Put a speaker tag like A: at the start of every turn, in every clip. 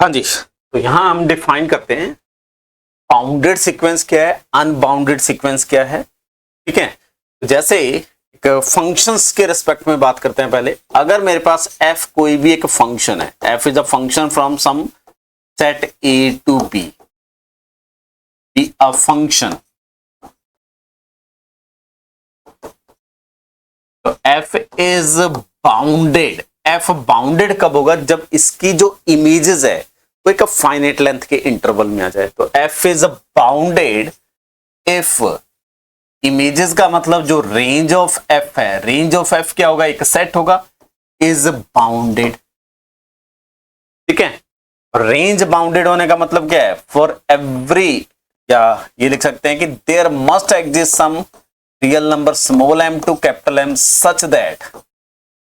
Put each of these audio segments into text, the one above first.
A: हाँ जी, तो यहां हम डिफाइन करते हैं बाउंडेड सीक्वेंस क्या है, अनबाउंडेड सीक्वेंस क्या है। ठीक है, जैसे एक फंक्शंस के रिस्पेक्ट में बात करते हैं। पहले अगर मेरे पास f कोई भी एक फंक्शन है, f is a function from some set a to b, be a function, तो f is bounded. f bounded कब होगा? जब इसकी जो इमेजेस है वो एक फाइनाइट लेंथ के इंटरवल में आ जाए। तो f is bounded if images का मतलब जो रेंज ऑफ f है, रेंज ऑफ f क्या होगा? एक सेट होगा, इज बाउंडेड। ठीक है, रेंज बाउंडेड होने का मतलब क्या है? फॉर एवरी, या ये लिख सकते हैं कि there must exist some real number small m to capital M such that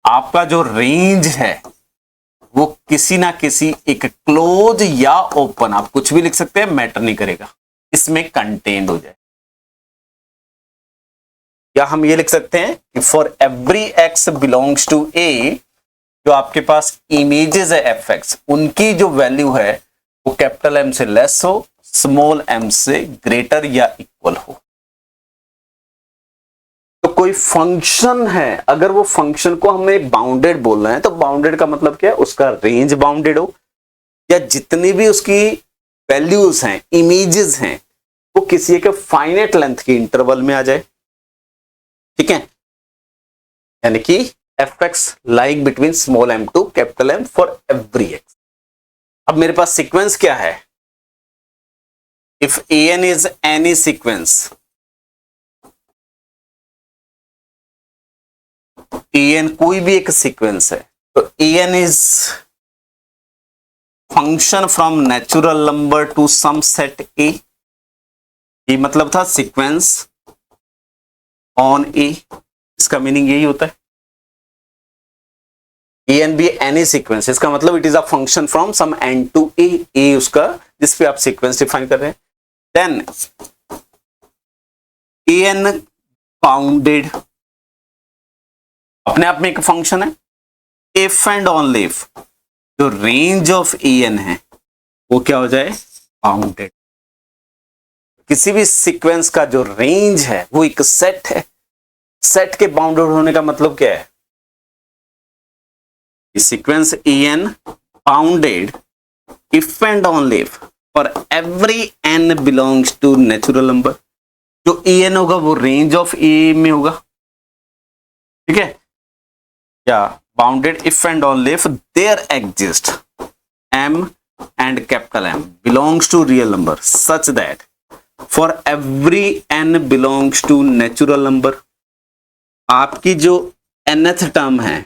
A: आपका जो रेंज है वो किसी ना किसी एक क्लोज या ओपन, आप कुछ भी लिख सकते हैं, मैटर नहीं करेगा, इसमें कंटेन्ड हो जाए। या हम ये लिख सकते हैं कि for every x belongs to a, जो आपके पास इमेजेस है fx, उनकी जो वैल्यू है वो कैपिटल M से लेस हो, स्मॉल m से ग्रेटर या इक्वल हो। तो कोई फंक्शन है, अगर वो फंक्शन को हमें बाउंडेड बोलना है तो बाउंडेड का मतलब क्या है? उसका रेंज बाउंडेड हो, या जितनी भी उसकी वैल्यूज हैं, इमेजेस हैं, वो किसी एक फाइनाइट लेंथ के इंटरवल में आ जाए। ठीक है, यानी कि fx like between small m to capital M for every x। अब मेरे पास सीक्वेंस क्या है? If an is any sequence, an कोई भी एक सीक्वेंस है, तो an is function from natural number to some set a। ये मतलब था सीक्वेंस ऑन a, इसका मीनिंग यही होता है। an भी एनी सीक्वेंस, इसका मतलब it is a function from some n to a उसका जिस पे आप सीक्वेंस डिफाइन कर रहे हैं। देन an बाउंडेड अपने आप में एक फंक्शन है। इफ एंड ओनली इफ जो रेंज ऑफ an है वो क्या हो जाए? बाउंडेड। किसी भी सीक्वेंस का जो रेंज है वो एक सेट है, सेट के बाउंडेड होने का मतलब क्या है? Sequence an bounded if and only if for every n belongs to natural number. जो an होगा वो रेंज ऑफ a में होगा। ठीक है, या bounded if and only if there exist m and capital M belongs to real number such that for every n belongs to natural number, आपकी जो nth टर्म है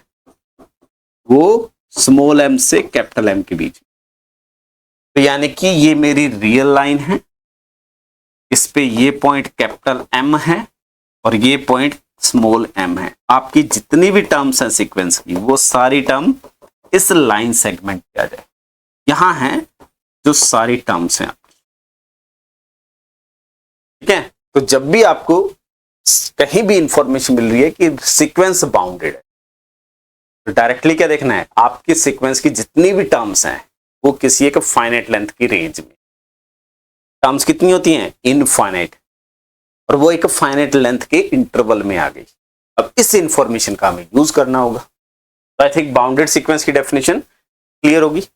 A: वो स्मॉल m से कैपिटल M के बीच। तो यानी कि ये मेरी रियल लाइन है, इस पे ये पॉइंट कैपिटल M है और ये पॉइंट स्मॉल m है। आपकी जितनी भी टर्म्स हैं सीक्वेंस की, वो सारी टर्म इस लाइन सेगमेंट पे आ जाए। यहां है जो सारी टर्म्स हैं आपकी। ठीक है, तो जब भी आपको कहीं भी इंफॉर्मेशन मिल रही है कि सीक्वेंस बाउंडेड है, तो डायरेक्टली क्या देखना है? आपकी सीक्वेंस की जितनी भी टर्म्स हैं वो किसी एक फाइनाइट लेंथ की रेंज में। टर्म्स कितनी होती हैं? इनफाइनाइट, और वो एक फाइनाइट लेंथ के इंटरवल में आ गई। अब इस इंफॉर्मेशन का हमें यूज करना होगा। तो आई थिंक बाउंडेड सीक्वेंस की डेफिनेशन क्लियर होगी।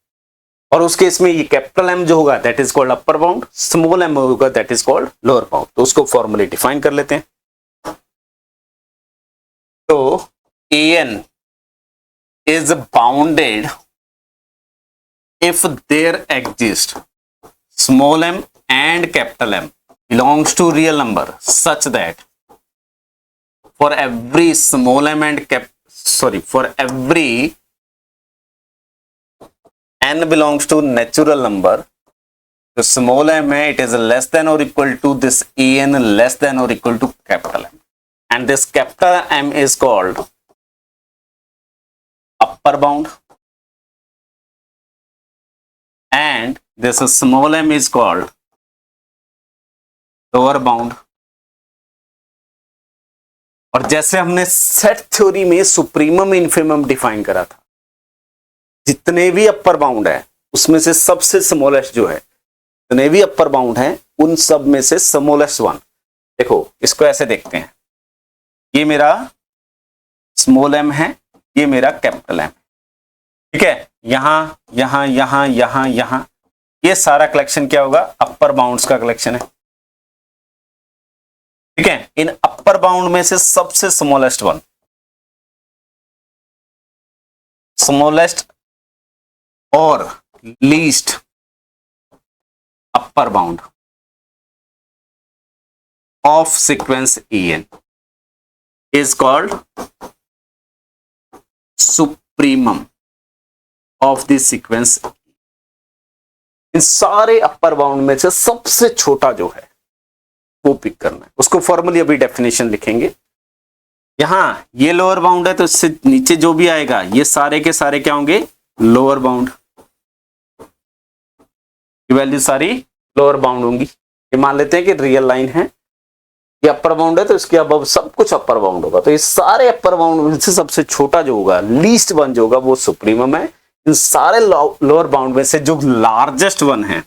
A: और उस केस में ये कैपिटल M जो होगा that is called upper bound, small m होगा that is called lower bound. तो उसको फॉर्मली डिफाइन कर लेते हैं। तो an is bounded if there exist small m and capital M belongs to real number such that for every small m and for every n belongs to natural number, तो small m है it is less than or equal to this an less than or equal to capital M, and this capital M is called upper bound and this small m is called lower bound. और जैसे हमने set theory में supremum infimum define करा था, जितने भी upper bound है उसमें से सबसे स्मॉलेस्ट जो है, जितने भी अपर बाउंड है उन सब में से स्मॉलेस्ट वन। देखो इसको ऐसे देखते हैं, ये मेरा स्मॉल एम है, ये मेरा कैपिटल एम, ठीक है। यहां यहां यहां यहां यहां ये सारा कलेक्शन क्या होगा, अपर बाउंड्स का कलेक्शन है, ठीक है। इन अपर बाउंड में से सबसे स्मॉलेस्ट वन, स्मॉलेस्ट और least upper bound of sequence En is called supremum of the sequence। इन सारे अपर बाउंड में से सबसे छोटा जो है वो पिक करना है, उसको फॉर्मली अभी डेफिनेशन लिखेंगे। यहां ये लोअर बाउंड है तो इससे नीचे जो भी आएगा ये सारे के सारे क्या होंगे, लोअर बाउंड, वैल्यू सारी लोअर बाउंड होंगी। ये मान लेते हैं कि रियल लाइन है, ये अपर बाउंड है तो इसके अबव सब कुछ अपर बाउंड होगा, तो ये सारे अपर बाउंड में से सबसे छोटा जो होगा, लीस्ट वन जो होगा वो सुप्रीमम है। इन सारे लोअर बाउंड में से जो लार्जेस्ट वन है,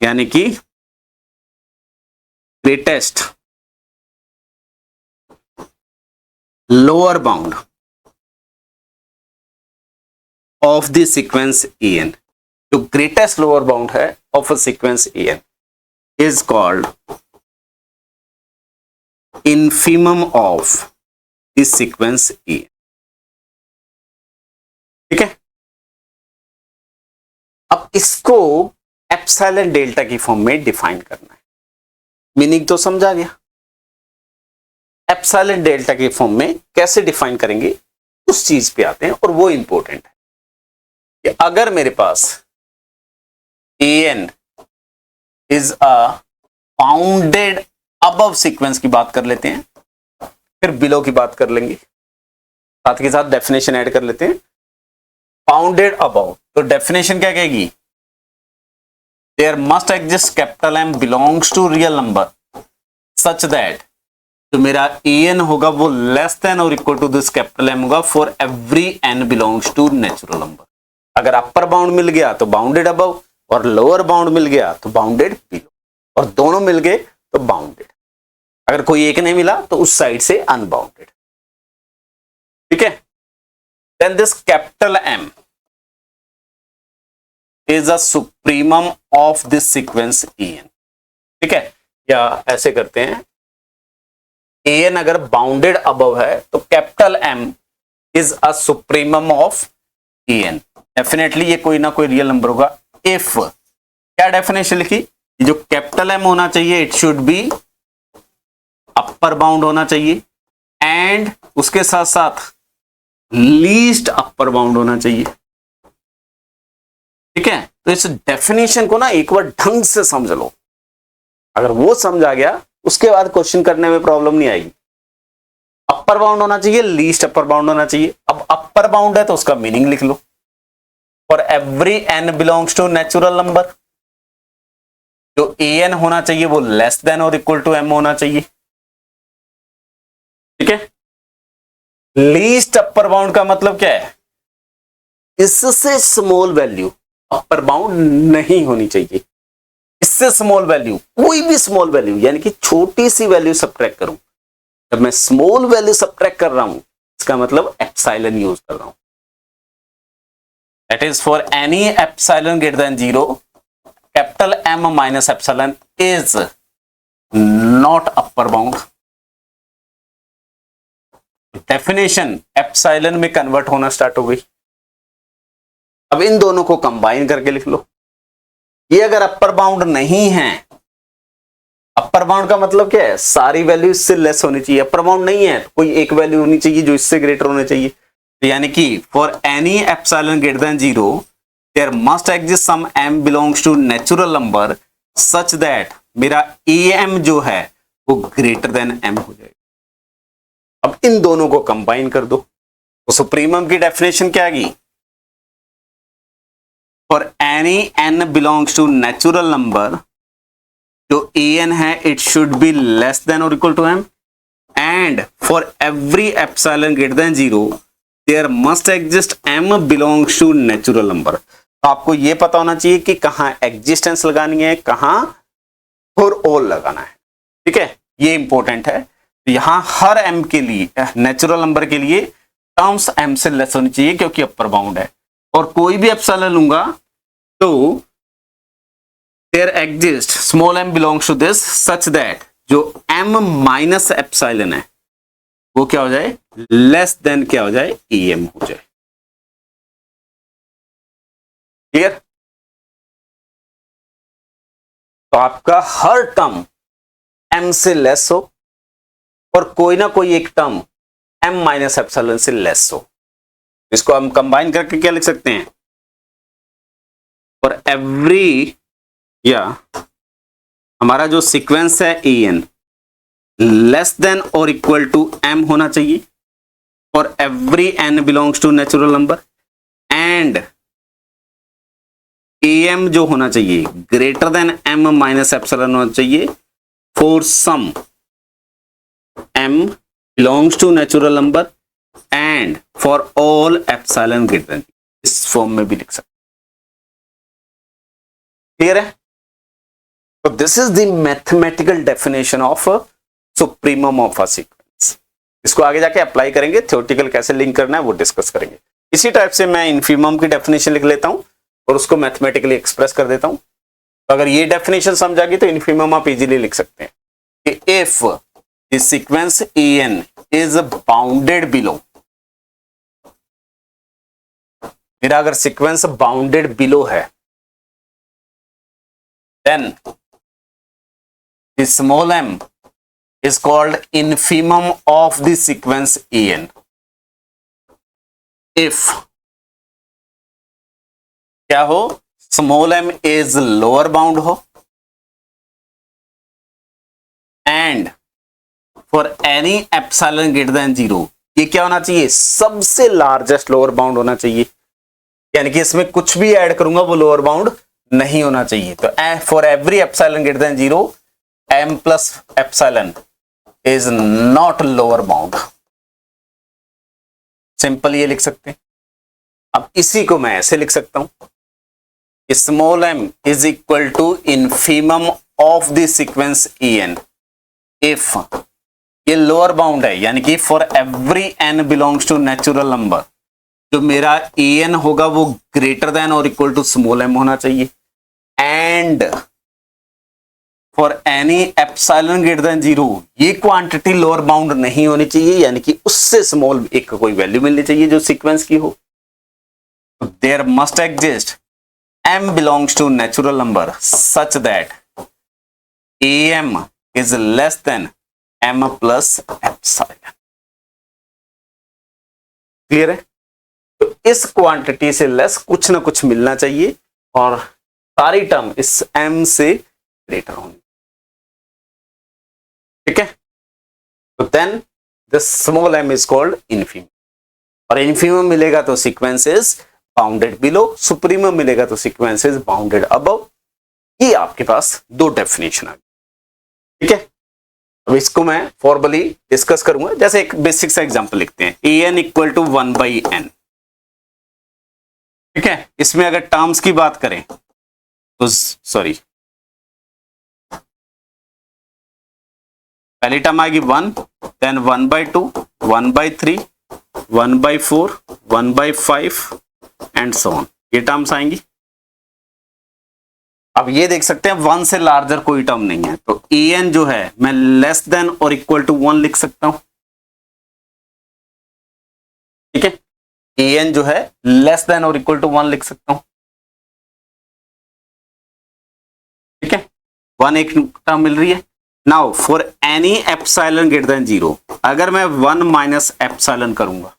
A: यानी कि greatest lower bound of the sequence En, जो ग्रेटेस्ट लोअर बाउंड है of a sequence En is called infimum of the sequence En, ठीक है। अब इसको एप्सिलॉन डेल्टा की फॉर्म में डिफाइन करना है। मीनिंग तो समझा गया। एप्सिलॉन डेल्टा की फॉर्म में कैसे डिफाइन करेंगे उस चीज पे आते हैं, और वो इंपॉर्टेंट है कि अगर मेरे पास En is a bounded above sequence की बात कर लेते हैं, फिर बिलो की बात कर लेंगे, साथ के साथ डेफिनेशन ऐड कर लेते हैं। बाउंडेड अबव, तो डेफिनेशन क्या कहेगी, there must exist capital M belongs to real number such that, तो मेरा En होगा वो लेस देन और equal to this capital M होगा for every n belongs to natural number. अगर अपर बाउंड मिल गया तो बाउंडेड अबव, और लोअर बाउंड मिल गया तो बाउंडेड बिलो, और दोनों मिल गए तो बाउंडेड। अगर कोई एक नहीं मिला तो उस साइड से अनबाउंडेड, ठीक है। Then this capital M is a supremum of this sequence En, ठीक है। या ऐसे करते हैं, En अगर बाउंडेड अबव है तो capital M is a supremum of En। Definitely ये कोई ना कोई रियल नंबर होगा। इफ, क्या डेफिनेशन लिखी, जो कैपिटल एम होना चाहिए it should be upper bound होना चाहिए, एंड उसके साथ साथ लीस्ट अपर बाउंड होना चाहिए, ठीक है। तो इस डेफिनेशन को ना एक बार ढंग से समझ लो, अगर वो समझा गया उसके बाद क्वेश्चन करने में प्रॉब्लम नहीं आएगी। अपर बाउंड होना चाहिए, लीस्ट अपर बाउंड होना चाहिए। अब अपर बाउंड है तो उसका मीनिंग लिख लो, for every n belongs to natural number, जो En होना चाहिए वो लेस देन और इक्वल टू m होना चाहिए, ठीक है। लीस्ट अपर बाउंड का मतलब क्या है, इससे स्मॉल वैल्यू अपर बाउंड नहीं होनी चाहिए। इससे स्मॉल वैल्यू, कोई भी स्मॉल वैल्यू, यानी कि छोटी सी वैल्यू सब्ट्रैक्ट करूं, जब मैं स्मॉल वैल्यू सब्ट्रैक्ट कर रहा हूं इसका मतलब एप्सिलॉन यूज कर रहा हूं। That is for any epsilon greater than 0, capital M minus epsilon is not upper bound। Definition epsilon में कन्वर्ट होना स्टार्ट हो गई। अब इन दोनों को कंबाइन करके लिख लो। ये अगर अपर बाउंड नहीं है, अपर बाउंड का मतलब क्या है, सारी वैल्यू इससे लेस होनी चाहिए। अपर बाउंड नहीं है तो कोई एक वैल्यू होनी चाहिए जो इससे ग्रेटर होनी चाहिए। यानी कि for any epsilon greater than 0 there must exist some m belongs to natural number such that मेरा Am जो है वो ग्रेटर देन m हो जाएगा। अब इन दोनों को कंबाइन कर दो तो सुप्रीमम की डेफिनेशन क्या आ गई, for any n belongs to natural number, जो En है it should be less than और equal to m, and for every epsilon greater than 0 there must exist m belongs to natural number. तो आपको ये पता होना चाहिए कि कहाँ एग्जिस्टेंस लगानी है, कहाँ फॉर ऑल लगाना है। ठीक है, ये इंपॉर्टेंट है। तो यहां हर m के लिए, नेचुरल नंबर के लिए टर्म्स m से लेस होनी चाहिए क्योंकि अपर बाउंड है। और कोई भी एप्सिलॉन लूंगा तो there exist small m belongs to this such that जो m माइनस एप्सिलॉन है वो क्या हो जाए, लेस देन क्या हो जाए, em हो जाए। क्लियर? तो आपका हर टर्म m से लेस हो और कोई ना कोई एक टर्म m माइनस एप्सिलॉन से लेस हो। इसको हम कंबाइन करके क्या लिख सकते हैं, फॉर एवरी, या हमारा जो सीक्वेंस है en लेस देन और इक्वल टू m होना चाहिए for every n belongs to natural number, and am जो होना चाहिए greater than m minus epsilon होना चाहिए for some m belongs to natural number and for all epsilon greater than. इस form में भी लिख सकते। क्लियर है? तो this is the mathematical definition of supremum of a sequence. इसको आगे जाके अप्लाई करेंगे, थ्योरेटिकल कैसे लिंक करना है वो डिस्कस करेंगे। इसी टाइप से मैं इन्फीमम की डेफिनेशन लिख लेता हूं और उसको मैथमेटिकली एक्सप्रेस कर देता हूं। तो अगर ये डेफिनेशन समझ आ गई तो इन्फीमम आप इजीली लिख सकते हैं कि if the sequence en is bounded below, मेरा अगर सीक्वेंस बाउंडेड बिलो है, then the small m is called infimum of the sequence en. If क्या हो, small m is lower bound हो and for any epsilon greater than 0, ये क्या होना चाहिए, सबसे लार्जेस्ट लोअर बाउंड होना चाहिए, यानी कि इसमें कुछ भी ऐड करूंगा वो लोअर बाउंड नहीं होना चाहिए। तो for every epsilon greater than 0 m plus epsilon is not lower bound. Simple ये लिख सकते हैं। अब इसी को मैं ऐसे लिख सकता हूं, small m is equal to infimum of the sequence en if ये लोअर बाउंड है, यानी कि for every n belongs to natural number, जो मेरा en होगा वो ग्रेटर देन और इक्वल टू स्मॉल m होना चाहिए, and for any epsilon greater than 0 ये क्वांटिटी लोअर बाउंड नहीं होनी चाहिए, यानी कि उससे स्मॉल एक कोई वैल्यू मिलनी चाहिए जो सीक्वेंस की हो। There must exist m belongs to natural number such that am is less than m plus epsilon. Clear है? तो इस क्वांटिटी से लेस कुछ ना कुछ मिलना चाहिए और सारी टर्म इस m से ग्रेटर होनी। ठीक है? तो then the small m is called infimum, और इन्फीमम मिलेगा तो sequence is bounded below, supremum मिलेगा तो सीक्वेंस इज बाउंडेड अबव। ये आपके पास दो डेफिनेशन आ गई। ठीक है? अब इसको मैं फॉर्मली डिस्कस करूंगा। जैसे एक बेसिक सा एग्जांपल लिखते हैं, an इक्वल टू 1/n। ठीक है? इसमें अगर टर्म्स की बात करें तो सॉरी, पहली टर्म आएगी 1, देन 1/2, 1/3, 1/4, 1/5 एंड सो ऑन, ये टर्म्स आएंगी। अब ये देख सकते हैं 1 से लार्जर कोई टर्म नहीं है, तो en जो है मैं लेस देन और इक्वल टू 1 लिख सकता हूं। ठीक है? en जो है लेस देन और इक्वल टू 1 लिख सकता हूं। ठीक है? 1 एक टर्म मिल रही है। Now for any epsilon greater than 0, अगर मैं 1 माइनस एप्सिलॉन करूंगा,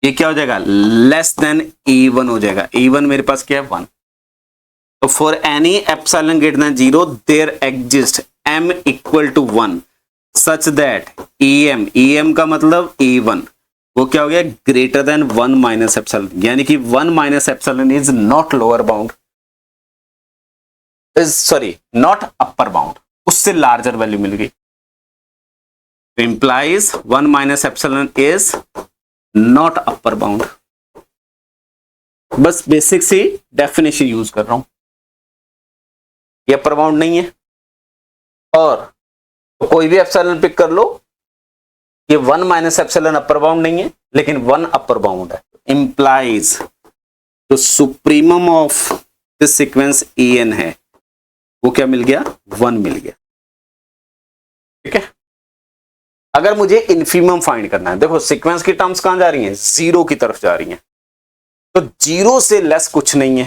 A: ये क्या हो जाएगा, लेस देन e1 हो जाएगा। e1 मेरे पास क्या है, 1। तो for any epsilon greater than 0 there exist m equal to 1 such that em का मतलब e1 वो क्या हो गया, ग्रेटर देन 1 माइनस एप्सिलॉन, यानी कि 1 minus epsilon is not lower bound, is sorry not upper bound, उससे लार्जर वैल्यू मिल गई। तो implies 1 minus epsilon is not upper bound. बस बेसिक सी डेफिनेशन यूज कर रहा हूं, ये अपर बाउंड नहीं है। और तो कोई भी एप्सिलॉन पिक कर लो, ये 1 माइनस एप्सिलॉन अपर बाउंड नहीं है, लेकिन 1 अपर बाउंड है। इंप्लाइज तो supremum of this sequence en है, वो क्या मिल गया, 1 मिल गया। ठीक है, अगर मुझे इन्फीमम फाइंड करना है, देखो सीक्वेंस की टर्म्स कहां जा रही हैं, 0 की तरफ जा रही हैं, तो 0 से लेस कुछ नहीं है।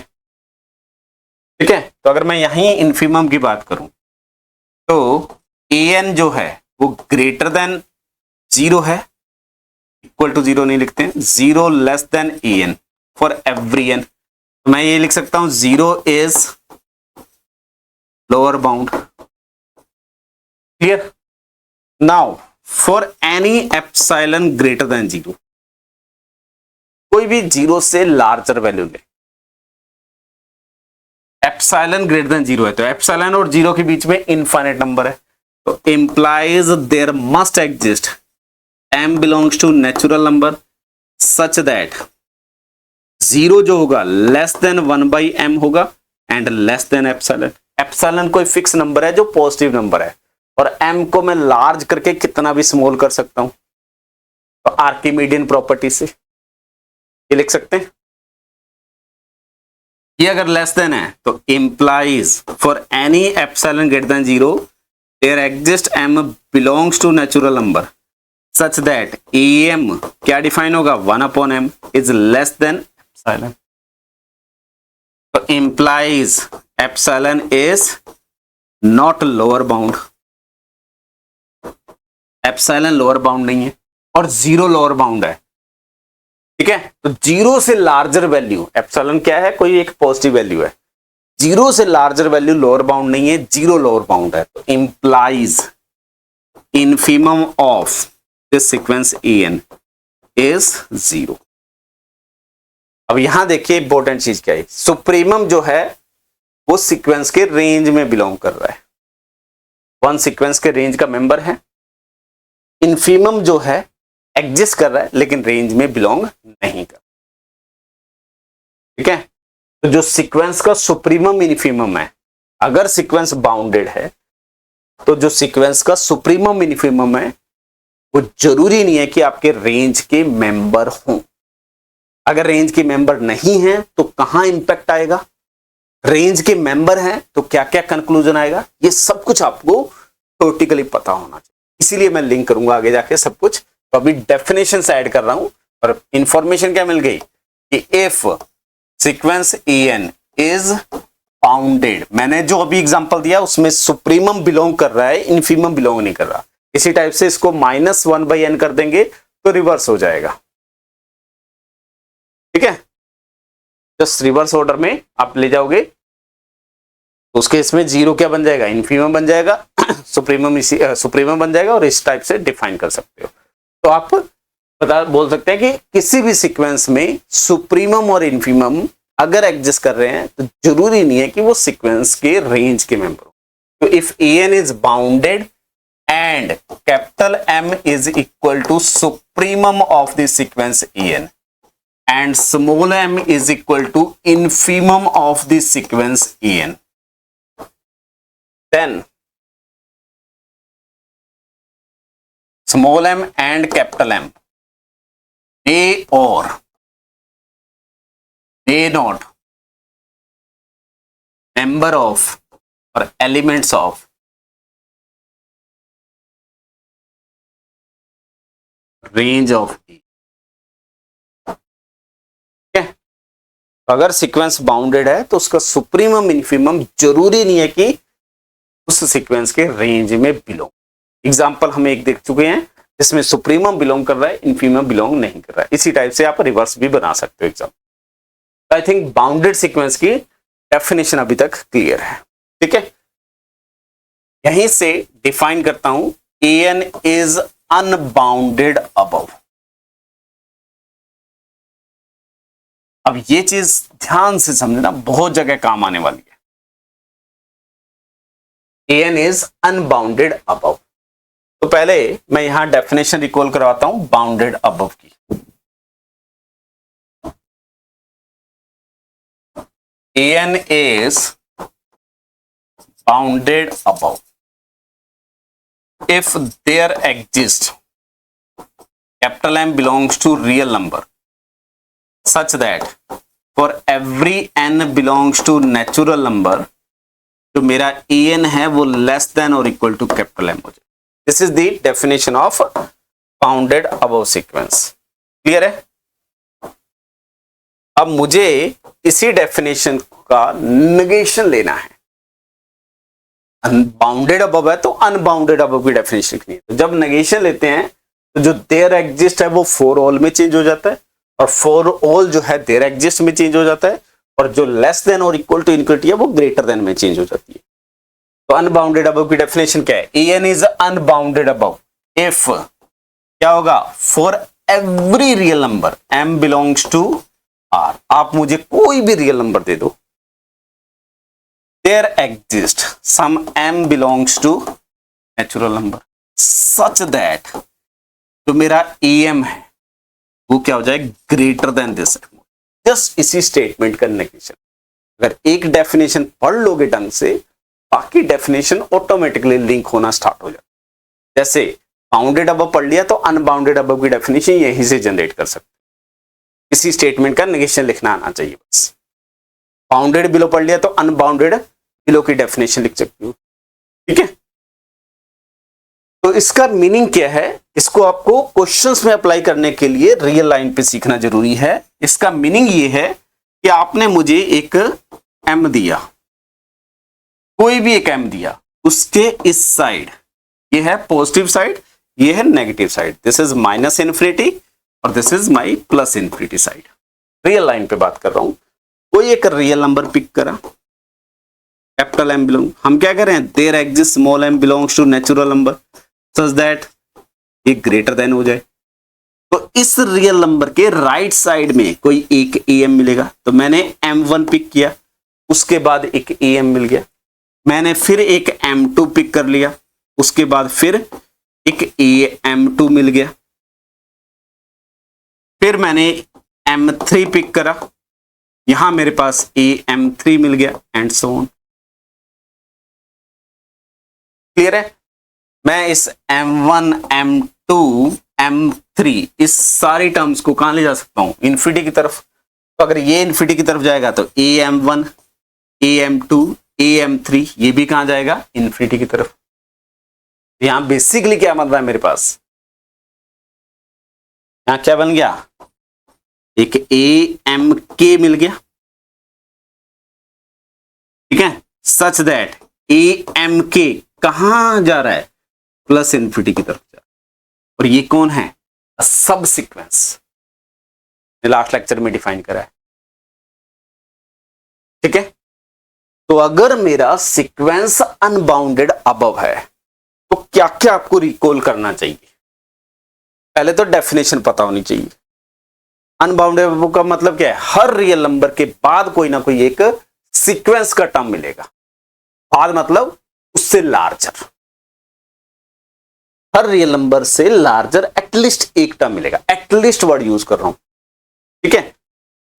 A: ठीक है, तो अगर मैं यहीं इन्फीमम की बात करूं तो an जो है वो ग्रेटर देन 0 है, इक्वल टू 0 नहीं लिखते हैं, 0 less than en for every n। तो मैं ये लिख सकता हूं 0 is lower bound. Clear? Now for any epsilon greater than 0, कोई भी 0 से लार्जर वैल्यू ले, एप्सिलॉन ग्रेटर देन 0 है, तो एप्सिलॉन और 0 के बीच में इनफाइनाइट नंबर है, तो implies there must exist m belongs to natural number such that 0 जो होगा लेस देन 1/m होगा and less than epsilon. Epsilon कोई फिक्स नंबर है जो पॉजिटिव नंबर है, और m को मैं लार्ज करके कितना भी स्मॉल कर सकता हूं, तो आर्किमिडियन प्रॉपर्टी से ये लिख सकते हैं। ये अगर लेस देन है तो implies for any epsilon greater than 0 there exist m belongs to natural number such that em क्या डिफाइन होगा, 1/m is less than epsilon. तो implies epsilon is not lower bound, epsilon lower bound नहीं है और 0 lower bound है। ठीक है, तो 0 से लार्जर वैल्यू, एप्सिलॉन क्या है, कोई एक पॉजिटिव वैल्यू है, 0 से लार्जर वैल्यू लोअर बाउंड नहीं है, 0 लोअर बाउंड है, तो implies infimum of this sequence en is 0। अब यहां देखिए इंपॉर्टेंट चीज क्या है, सुप्रीमम जो है वो सीक्वेंस के रेंज में बिलोंग कर रहा है, 1 सीक्वेंस के रेंज का मेंबर है। इनफीमम जो है एग्जिस्ट कर रहा है लेकिन रेंज में बिलोंग नहीं कर। ठीक है, तो जो सीक्वेंस का सुप्रीमम इनफीमम है, अगर सीक्वेंस बाउंडेड है तो जो सीक्वेंस का सुप्रीमम इनफीमम है वो जरूरी नहीं है कि आपके रेंज के मेंबर हों। अगर रेंज के मेंबर नहीं है तो कहां इंपैक्ट आएगा, रेंज के मेंबर हैं तो क्या क्या कंक्लूजन आएगा, ये सब कुछ आपको थ्योरेटिकली पता होना चाहिए। इसीलिए मैं लिंक करूंगा आगे जाके सब कुछ। तो अभी डेफिनेशन ऐड कर रहा हूं और इंफॉर्मेशन क्या मिल गई कि if sequence en is bounded, मैंने जो अभी एग्जांपल दिया उसमें सुप्रीमम बिलोंग कर रहा है, इनफीमम बिलोंग नहीं कर रहा। इसी टाइप से इसको -1/n कर देंगे तो रिवर्स हो जाएगा। ठीक है, जस्ट रिवर्स ऑर्डर में आप ले जाओगे तो उसके इसमें 0 क्या बन जाएगा, इनफीमम बन जाएगा, सुप्रीमम बन जाएगा, और इस टाइप से डिफाइन कर सकते हो। तो आप बोल सकते हैं कि किसी भी सीक्वेंस में सुप्रीमम और इनफीमम अगर एग्जिस्ट कर रहे हैं तो जरूरी नहीं है कि वो सीक्वेंस के रेंज के मेंबर हो। तो if en is bounded and capital M is equal to supremum of the sequence en and small m is equal to infimum of the sequence en, then small m and capital M may or may not member of or elements of range of e। ठीक है, अगर sequence bounded है तो उसका supremum infimum जरूरी नहीं है कि उस सीक्वेंस के रेंज में बिलोंग। एग्जांपल हम एक देख चुके हैं जिसमें सुप्रीमम बिलोंग कर रहा है, इनफीमम बिलोंग नहीं कर रहा है। इसी टाइप से आप रिवर्स भी बना सकते हो example. I think bounded sequence की डेफिनेशन अभी तक क्लियर है। ठीक है, यहीं से डिफाइन करता हूं en इज अनबाउंडेड अबव। अब ये चीज ध्यान से समझना, बहुत जगह काम आने वाली है। an इज अनबाउंडेड अबव, तो पहले मैं यहां डेफिनेशन रिकॉल करवाता हूं बाउंडेड अबव की। an is bounded above if there exists capital M belongs to real number such that for every n belongs to natural number जो मेरा an है वो लेस देन और इक्वल टू कैपिटल M हो जाए। This is the definition of bounded above sequence. Clear है? अब मुझे इसी डेफिनेशन का नेगेशन लेना है। अनबाउंडेड अबव है तो अनबाउंडेड अबव की डेफिनेशन लिखनी है। तो जब नेगेशन लेते हैं तो जो देयर एग्जिस्ट है वो फॉर ऑल में चेंज हो जाता है और फॉर ऑल जो है देयर एग्जिस्ट में चेंज हो जाता है और जो लेस देन और इक्वल टू इनफिनिटी है वो ग्रेटर देन में चेंज हो जाती है। तो अनबाउंडेड अबव की डेफिनेशन क्या है? an is unbounded above if क्या होगा? For every real number m belongs to r। आप मुझे कोई भी रियल नंबर दे दो, there exists some m belongs to natural number such that जो मेरा am है वो क्या हो जाए? Greater than this. जस्ट इसी स्टेटमेंट का नेगेशन। अगर एक डेफिनेशन पढ़ लोगे ढंग से बाकी डेफिनेशन ऑटोमेटिकली लिंक होना स्टार्ट हो जाता है। जैसे बाउंडेड अबव पढ़ लिया तो अनबाउंडेड अबव की डेफिनेशन यहीं से जनरेट कर सकते। इसी स्टेटमेंट का नेगेशन लिखना आना चाहिए बस। बाउंडेड बिलो पढ़ लिया तो अनबाउंडेड बिलो की डेफिनेशन लिख सकती हूँ। ठीक है? तो इसका मीनिंग क्या है? इसको आपको क्वेश्चंस में अप्लाई करने के लिए रियल लाइन पे सीखना जरूरी है। इसका मीनिंग ये है कि आपने मुझे एक m दिया, कोई भी एक m दिया, उसके इस साइड ये है पॉजिटिव साइड, ये है negative side. This is minus infinity और this is my plus infinity side. Real line पे बात कर रहा हूं। कोई एक रियल नंबर पिक करा, कैपिटल M बिलोंग, हम क्या कर रहे हैं? There exist small m belongs to natural number such that ये ग्रेटर देन हो जाए। तो इस रियल नंबर के राइट साइड में कोई एक am मिलेगा। तो मैंने m1 पिक किया, उसके बाद एक am मिल गया। मैंने फिर एक m2 पिक कर लिया, उसके बाद फिर एक am2 मिल गया। फिर मैंने m3 पिक करा, यहां मेरे पास am3 मिल गया एंड सो ऑन। क्लियर है? मैं इस m1 m2 m3 इस सारी टर्म्स को कहां ले जा सकता हूं? इन्फिनिटी की तरफ। तो अगर ये इन्फिनिटी की तरफ जाएगा तो am1 am2 am3 ये भी कहां जाएगा? इन्फिनिटी की तरफ। यहां बेसिकली क्या बन रहा है मेरे पास? यहां क्या बन गया? एक amk मिल गया। ठीक है? सच दैट amk कहां जा रहा है? प्लस इन्फिनिटी की तरफ जा रहा है। और ये कौन है? सब सीक्वेंस लास्ट लेक्चर में डिफाइन करा है। ठीक है? तो अगर मेरा सीक्वेंस अनबाउंडेड अबव है तो क्या क्या आपको रिकॉल करना चाहिए? पहले तो डेफिनेशन पता होनी चाहिए। अनबाउंडेड अबव का मतलब क्या है? हर रियल नंबर के बाद कोई ना कोई एक सीक्वेंस का टर्म मिलेगा। बाद मतलब उससे लार्जर, हर रियल नंबर से लार्जर एटलीस्ट एक टर्म मिलेगा। एटलीस्ट वर्ड यूज कर रहा हूं। ठीक है?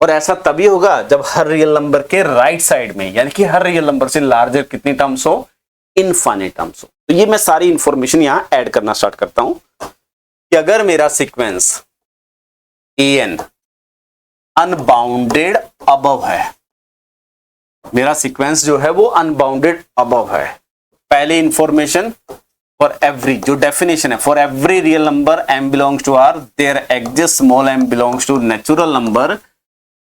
A: और ऐसा तभी होगा जब हर रियल नंबर के राइट साइड में, यानी कि हर रियल नंबर से लार्जर कितनी टर्म्स हो? इनफाइनाइट टर्म्स हो। तो ये मैं सारी इंफॉर्मेशन यहां ऐड करना स्टार्ट करता हूं कि अगर मेरा सीक्वेंस an अनबाउंडेड अबव है, मेरा सीक्वेंस जो है वो अनबाउंडेड अबव है। पहले इंफॉर्मेशन फॉर एवरी, जो डेफिनेशन है, for every real number m belongs to r, there exist small m belongs to natural number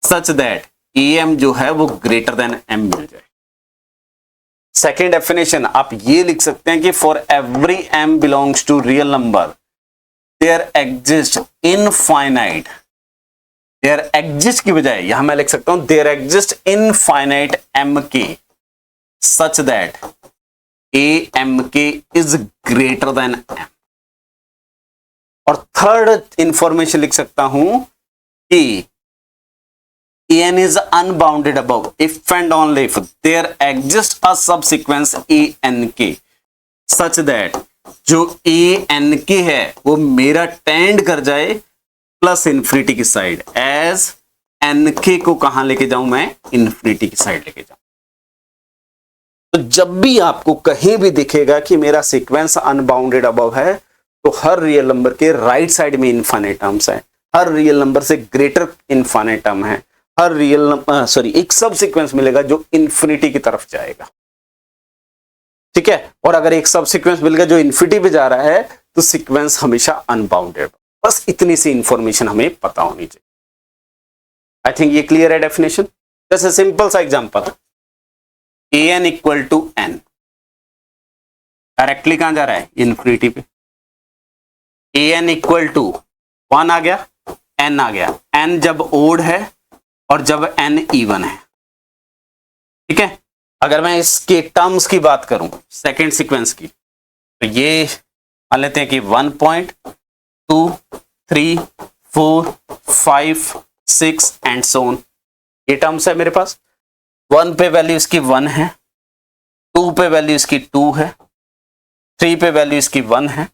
A: such that am जो है वो ग्रेटर देन m मिल जाए। सेकेंड डेफिनेशन आप ये लिख सकते हैं कि for every m belongs to real number there exist infinite, there exist की बजाय यहां मैं लिख सकता हूं there exist infinite mk such that amk is greater than m। और थर्ड इंफॉर्मेशन लिख सकता हूं कि an is unbounded above if and only if there exists a subsequence ank such that जो ए एन के है वो मेरा टेंड कर जाए प्लस इन्फिनिटी की साइड, एज एन के को कहां लेके जाऊं मैं, इन्फिनिटी की साइड लेके जाऊं। तो जब भी आपको कहीं भी दिखेगा कि मेरा सीक्वेंस अनबाउंडेड अबव है, तो हर रियल नंबर के राइट साइड में इनफाइनाइट टर्म्स है, हर रियल नंबर से ग्रेटर इनफाइनाइट टर्म है, हर रियल एक सब सीक्वेंस मिलेगा जो इन्फिनिटी की तरफ जाएगा। ठीक है, और अगर एक सब सीक्वेंस मिल गया जो इन्फिनिटी पे जा रहा है तो सीक्वेंस हमेशा अनबाउंडेड। बस इतनी सी इंफॉर्मेशन हमें पता होनी चाहिए। आई थिंक ये क्लियर है डेफिनेशन। जैसे सिंपल सा example, A N equal to N, directly कहां जा रहा है, इन्फिनिटी पे। ए एन इक्वल टू 1 आ गया, एन आ गया। एन जब ओड है और जब एन इवन है। ठीक है, अगर मैं इसके टर्म्स की बात करूं सेकेंड सीक्वेंस की, तो ये मान लेते हैं कि 1.2 3 4 5 6 एंड सो ऑन, ये टर्म्स है मेरे पास। 1 पे वैल्यू इसकी 1 है, 2 पे वैल्यू इसकी 2 है, 3 पे वैल्यू इसकी 1 है,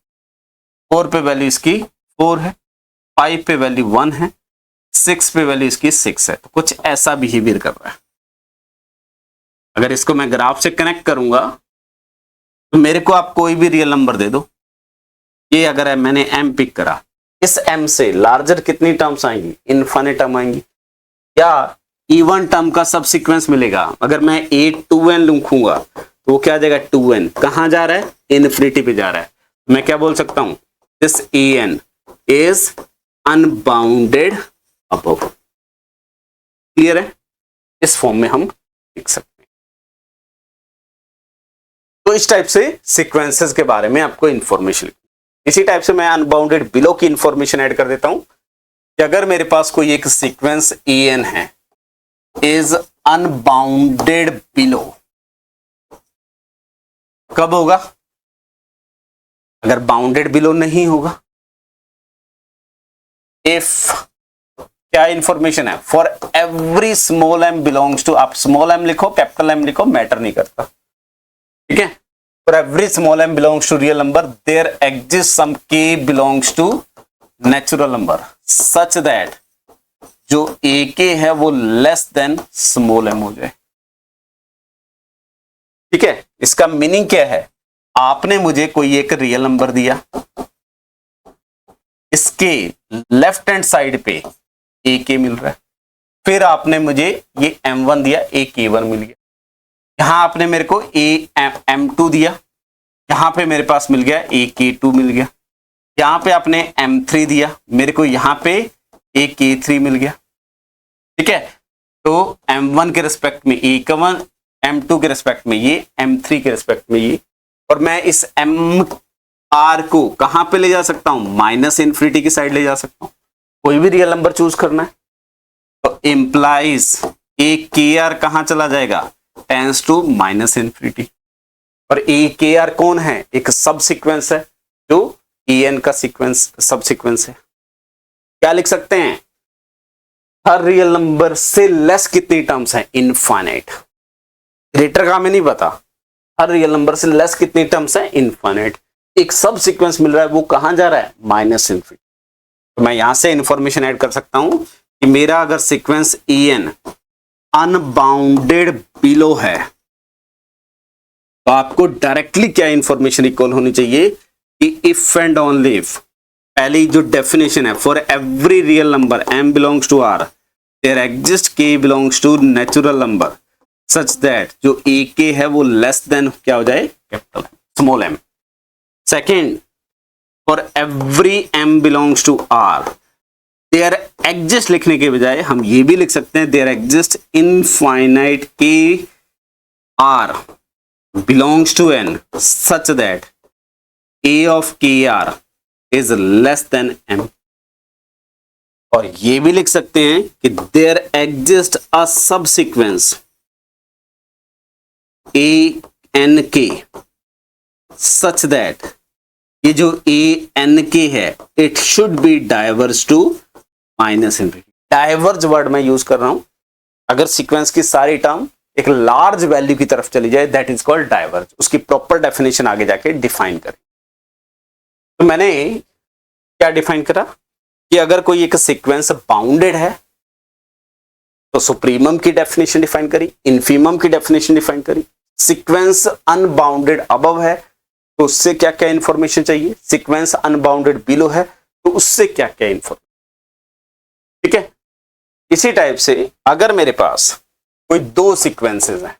A: 4 पे वैल्यू इसकी 4 है, 5 पे वैल्यू 1 है, 6 पे वैल्यू इसकी 6 है। तो कुछ ऐसा बिहेवियर कर रहा है। अगर इसको मैं ग्राफ से कनेक्ट करूंगा तो मेरे को आप कोई भी रियल नंबर दे दो, ये अगर है मैंने m पिक करा, इस m से लार्जर कितनी टर्म्स आएंगी, इनफाइनाइट टर्म आएंगी, या इवन टर्म का सब सीक्वेंस मिलेगा। अगर मैं a2n लिखूंगा तो वो क्या आ जाएगा, 2n कहां जा रहा है, इन्फिनिटी पे जा रहा है। मैं क्या बोल सकता हूं, this an is unbounded above. Clear है, इस फॉर्म में हम लिख सकते हैं। तो इस टाइप से सीक्वेंसेस के बारे में आपको इंफॉर्मेशन, इसी टाइप से मैं अनबाउंडेड बिलो की इंफॉर्मेशन ऐड कर देता हूं कि अगर मेरे पास कोई एक सीक्वेंस an है, इज अनबाउंडेड बिलो, कब होगा, अगर बाउंडेड बिलो नहीं होगा। इफ क्या इंफॉर्मेशन है, for every small m belongs to, आप स्मॉल m लिखो कैपिटल M लिखो मैटर नहीं करता, ठीक है। For every small m belongs to real number there exist some k belongs to natural number such that जो ak है वो लेस देन स्मॉल m हो जाए। ठीक है, इसका मीनिंग क्या है, आपने मुझे कोई एक रियल नंबर दिया, इसके लेफ्ट हैंड साइड पे ak मिल रहा है, फिर आपने मुझे ये m1 दिया, ak1 मिल गया, यहां आपने मेरे को m2 दिया, यहां पे मेरे पास मिल गया ak2 मिल गया, यहां पे आपने m3 दिया, मेरे को यहां पे ak3 मिल गया। ठीक है, तो m1 के रिस्पेक्ट में ak1, m2 के रिस्पेक्ट में ये, m3 के रिस्पेक्ट में ये, और मैं इस mr को कहां पे ले जा सकता हूं, माइनस इन्फिनिटी की साइड ले जा सकता हूं। कोई भी रियल नंबर चूज करना है तो इंप्लाइज akr कहां चला जाएगा, टेंस टू माइनस इन्फिनिटी। और akr कौन है, एक सब सीक्वेंस है जो en का सीक्वेंस सब सीक्वेंस है। क्या लिख सकते हैं, हर रियल नंबर से लेस कितनी टर्म्स है, इनफाइनाइट। ग्रेटर का हमें नहीं पता, हर रियल नंबर से लेस कितनी टर्म्स है, इनफाइनाइट। एक सब सीक्वेंस मिल रहा है, वो कहां जा रहा है, माइनस इन्फिनिटी। तो मैं यहां से इंफॉर्मेशन ऐड कर सकता हूं कि मेरा अगर सीक्वेंस en अनबाउंडेड बिलो है, तो आपको डायरेक्टली क्या इंफॉर्मेशन रिकॉल होनी चाहिए कि इफ एंड ओनली इफ, पहली जो डेफिनेशन है, for every real number m belongs to r there exist k belongs to natural number such that जो ak है वो लेस देन क्या हो जाए, capital small m। Second, for every m belongs to r there exist लिखने के बजाय हम ये भी लिख सकते हैं there exist infinite k r belongs to n such that a of kr is less than m। और ये भी लिख सकते हैं कि there exists a subsequence a n k such that ये जो a n k है it should be diverge to minus infinity। Diverge word मैं यूज कर रहा हूं, अगर सीक्वेंस की सारी टर्म एक लार्ज वैल्यू की तरफ चली जाए दैट इज कॉल्ड डाइवर्ज। उसकी प्रॉपर डेफिनेशन आगे जाके डिफाइन करें। तो मैंने क्या डिफाइन करा कि अगर कोई एक सीक्वेंस बाउंडेड है तो सुप्रीमम की डेफिनेशन डिफाइन करी, इन्फीमम की डेफिनेशन डिफाइन करी। सीक्वेंस अनबाउंडेड अबव है तो उससे क्या क्या इंफॉर्मेशन चाहिए, सीक्वेंस अनबाउंडेड बिलो है तो उससे क्या क्या इंफॉर्मेशन। ठीक है, इसी टाइप से अगर मेरे पास कोई दो सीक्वेंसेस हैं,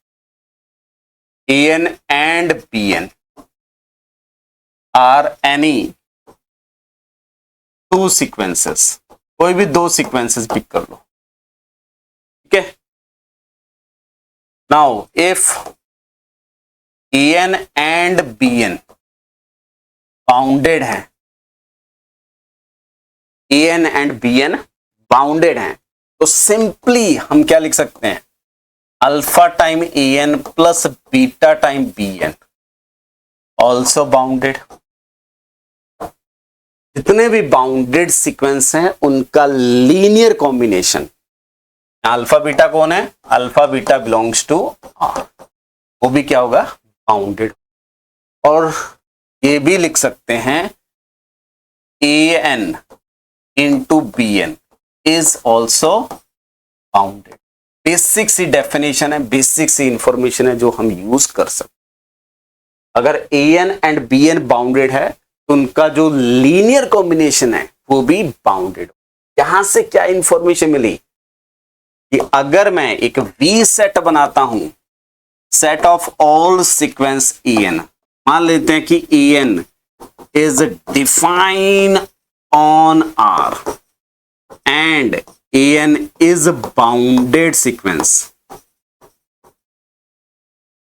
A: an and bn are any two sequences, कोई भी दो सीक्वेंसेस पिक कर लो। ठीक है, now if an and bn bounded है, an एंड bn बाउंडेड हैं, तो सिंपली हम क्या लिख सकते हैं, alpha time an plus beta time bn also bounded. जितने भी बाउंडेड सीक्वेंस हैं उनका लीनियर कॉम्बिनेशन, अल्फा बीटा कौन है, alpha beta belongs to R, वो भी क्या होगा, बाउंडेड। और ये भी लिख सकते हैं an into bn is also bounded. Basic सी डेफिनेशन है, बेसिक सी इंफॉर्मेशन है जो हम यूज कर सकते। अगर an एंड bn बाउंडेड है तो उनका जो लीनियर कॉम्बिनेशन है वो भी बाउंडेड। यहां से क्या इंफॉर्मेशन मिली कि अगर मैं एक V सेट बनाता हूं, set of all sequence an, मान लेते हैं कि an is define on R and an is a bounded sequence।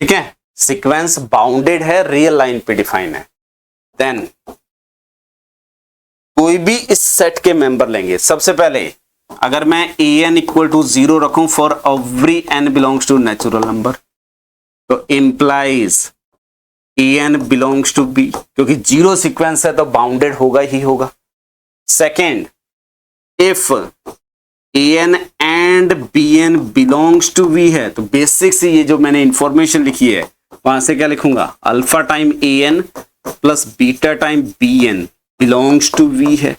A: ठीक है, सीक्वेंस बाउंडेड है, रियल लाइन पे डिफाइन है, देन कोई भी इस सेट के मेंबर लेंगे। सबसे पहले अगर मैं an इक्वल टू 0 रखूं for every n belongs to natural number, तो implies an belongs to b, क्योंकि 0 सीक्वेंस है तो बाउंडेड होगा ही होगा। Second, if an and bn belongs to v है तो बेसिक से ये जो मैंने इंफॉर्मेशन लिखी है वहां से क्या लिखूंगा, alpha time an plus beta time bn belongs to v है।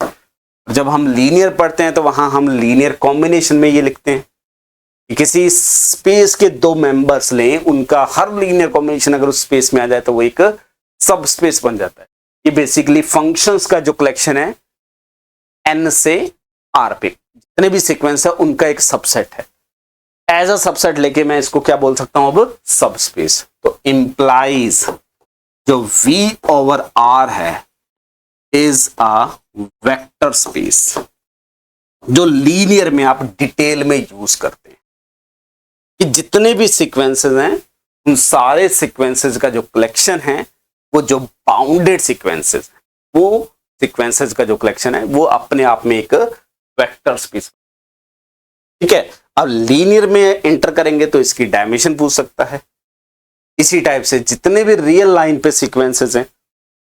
A: जब हम लीनियर पढ़ते हैं तो वहां हम लीनियर कॉम्बिनेशन में ये लिखते हैं कि किसी स्पेस के दो मेंबर्स लें, उनका हर लीनियर कॉम्बिनेशन अगर उस स्पेस में आ जाए तो वो एक सब स्पेस बन जाता है। ये बेसिकली फंक्शंस का जो कलेक्शन है n से r पे, जितने भी सीक्वेंस है उनका एक सबसेट है। एज अ सबसेट लेके मैं इसको क्या बोल सकता हूं, अब सब स्पेस। तो इंप्लाइज जो v ओवर r है इज अ वेक्टर स्पेस, जो लीनियर में आप डिटेल में यूज करते हैं कि जितने भी सीक्वेंसेस हैं उन सारे सीक्वेंसेस का जो कलेक्शन है वो जो बाउंडेड सीक्वेंसेस, वो सीक्वेंसेस का जो कलेक्शन है वो अपने आप में एक वेक्टर स्पेस। ठीक है, अब लीनियर में एंटर करेंगे तो इसकी डायमेंशन पूछ सकता है। इसी टाइप से जितने भी रियल लाइन पे सीक्वेंसेस हैं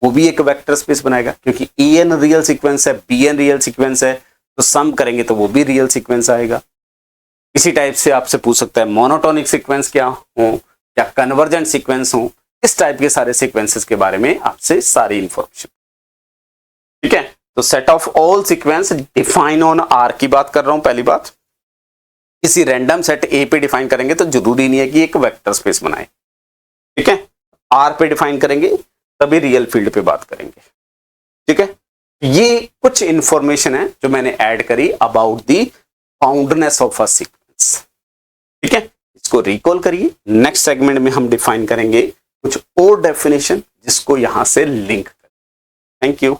A: वो भी एक वेक्टर स्पेस बनाएगा, क्योंकि an रियल सीक्वेंस है, bn रियल सीक्वेंस है, तो सम करेंगे तो वो भी रियल सीक्वेंस आएगा। इसी टाइप से आपसे पूछ सकता है मोनोटोनिक सीक्वेंस क्या हो या कन्वर्जेंट सीक्वेंस हो, इस टाइप के सारे सीक्वेंसेस के बारे में आपसे सारी इंफॉर्मेशन। ठीक है, तो set of all sequence define on R की बात कर रहा हूं। पहली बात, किसी रैंडम सेट A पे डिफाइन करेंगे तो जरूरी नहीं है कि एक वेक्टर स्पेस बनाए। ठीक है, R पे डिफाइन करेंगे तभी रियल फील्ड पे बात करेंगे। ठीक है, ये कुछ इंफॉर्मेशन है जो मैंने ऐड करी about the boundness of a sequence. ठीक है, इसको रिकॉल करिए। नेक्स्ट सेगमेंट में हम डिफाइन करेंगे कुछ और डेफिनेशन जिसको यहां से लिंक करें। Thank you.